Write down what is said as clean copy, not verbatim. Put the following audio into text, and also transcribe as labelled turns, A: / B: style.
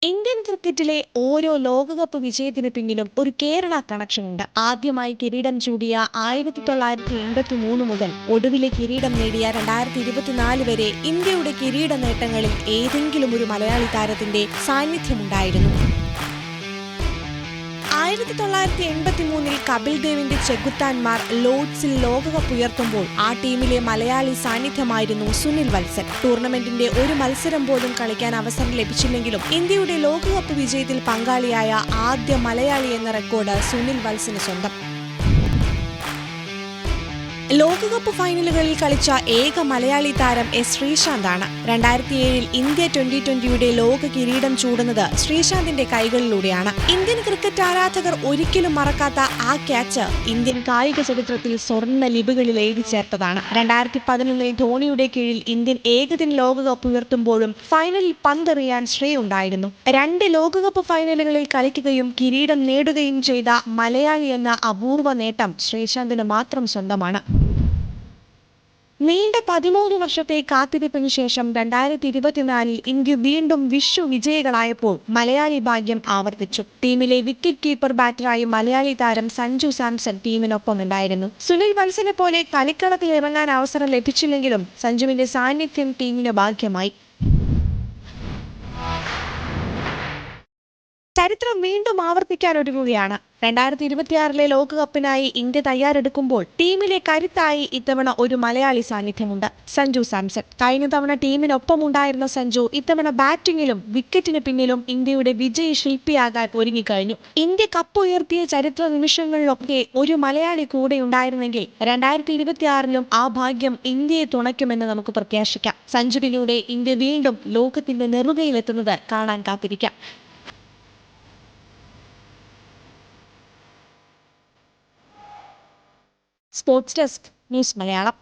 A: Indian ക്രിക്കറ്റിലെ ഓരോ ലോകകപ്പ് വിജയത്തിന് പിന്നിലും ഒരു കേരള കണക്ഷനുണ്ട്. ആദ്യമായി കിരീടം ചൂടിയ 1983 മുതൽ ഒടുവിലെ കിരീടം നേടിയ 2024 വരെ ഇന്ത്യയുടെ കിരീട നേട്ടങ്ങളിൽ ഏതെങ്കിലും ഒരു മലയാളി താരത്തിന്റെ സാന്നിധ്യമുണ്ടായിരുന്നു. 1983 കപിൽ ദേവിന്റെ ചെകുത്താന്മാർ ലോർഡ്സിൽ ലോകകപ്പ് ഉയർത്തുമ്പോൾ ആ ടീമിലെ മലയാളി സാന്നിധ്യമായിരുന്നു സുനിൽ വത്സൻ. ടൂർണമെന്റിന്റെ ഒരു മത്സരം പോലും കളിക്കാൻ അവസരം ലഭിച്ചില്ലെങ്കിലും ഇന്ത്യയുടെ ലോകകപ്പ് വിജയത്തിൽ പങ്കാളിയായ ആദ്യ മലയാളി എന്ന റെക്കോർഡ് സുനിൽ വത്സന് സ്വന്തം. ലോകകപ്പ് ഫൈനലുകളിൽ കളിച്ച ഏക മലയാളി താരം എസ് ശ്രീശാന്താണ്. 2007 ഇന്ത്യ T20യുടെ ലോക കിരീടം ചൂടുന്നത് ശ്രീശാന്തിന്റെ കൈകളിലൂടെയാണ്. ഇന്ത്യൻ ക്രിക്കറ്റ് ആരാധകർ ഒരിക്കലും മറക്കാത്ത ആ ക്യാച്ച് ഇന്ത്യൻ കായിക ചരിത്രത്തിൽ സ്വർണ്ണ ലിപികളിൽ എഴുതി ചേർത്തതാണ്. 2011 ധോണിയുടെ കീഴിൽ ഇന്ത്യൻ ഏകദിന ലോകകപ്പ് ഉയർത്തുമ്പോഴും ഫൈനലിൽ പന്തെറിയാൻ ശ്രേ ഉണ്ടായിരുന്നു. 2 ലോകകപ്പ് ഫൈനലുകളിൽ കളിക്കുകയും കിരീടം നേടുകയും ചെയ്ത മലയാളി എന്ന അപൂർവ നേട്ടം ശ്രീശാന്തിന് മാത്രം സ്വന്തമാണ്. നീണ്ട 13 വർഷത്തെ കാത്തിരിപ്പിന് ശേഷം 2024 ഇന്ത്യ വീണ്ടും വിജയികളായപ്പോൾ മലയാളി ഭാഗ്യം ആവർത്തിച്ചു. ടീമിലെ വിക്കറ്റ് കീപ്പർ ബാറ്ററായി മലയാളി താരം സഞ്ജു സാംസൺ ടീമിനൊപ്പമുണ്ടായിരുന്നു. സുനിൽ വത്സനെ പോലെ കളിക്കളത്തിൽ ഇറങ്ങാൻ അവസരം ലഭിച്ചില്ലെങ്കിലും സഞ്ജുവിന്റെ സാന്നിധ്യം ടീമിന് ഭാഗ്യമായി. ചരിത്രം വീണ്ടും ആവർത്തിക്കാൻ ഒരുങ്ങുകയാണ്. 2026 ലോകകപ്പിനായി ഇന്ത്യ തയ്യാറെടുക്കുമ്പോൾ ടീമിലെ കരുത്തായി ഇത്തവണ ഒരു മലയാളി സാന്നിധ്യമുണ്ട്, സഞ്ജു സാംസൺ. കഴിഞ്ഞ തവണ ടീമിനൊപ്പമുണ്ടായിരുന്ന സഞ്ജു ഇത്തവണ ബാറ്റിംഗിലും വിക്കറ്റിന് പിന്നിലും ഇന്ത്യയുടെ വിജയ ശില്പിയാകാൻ ഒരുങ്ങിക്കഴിഞ്ഞു. ഇന്ത്യ കപ്പ് ഉയർത്തിയ ചരിത്ര നിമിഷങ്ങളിലൊക്കെ ഒരു മലയാളി കൂടെ ഉണ്ടായിരുന്നെങ്കിൽ 2026 ആ ഭാഗ്യം ഇന്ത്യയെ തുണയ്ക്കുമെന്ന് നമുക്ക് പ്രത്യാശിക്കാം. സഞ്ജുവിലൂടെ ഇന്ത്യ വീണ്ടും ലോകത്തിന്റെ നെറുകയിലെത്തുന്നത് കാണാൻ കാത്തിരിക്കാം. Sports desk, news Malayalam.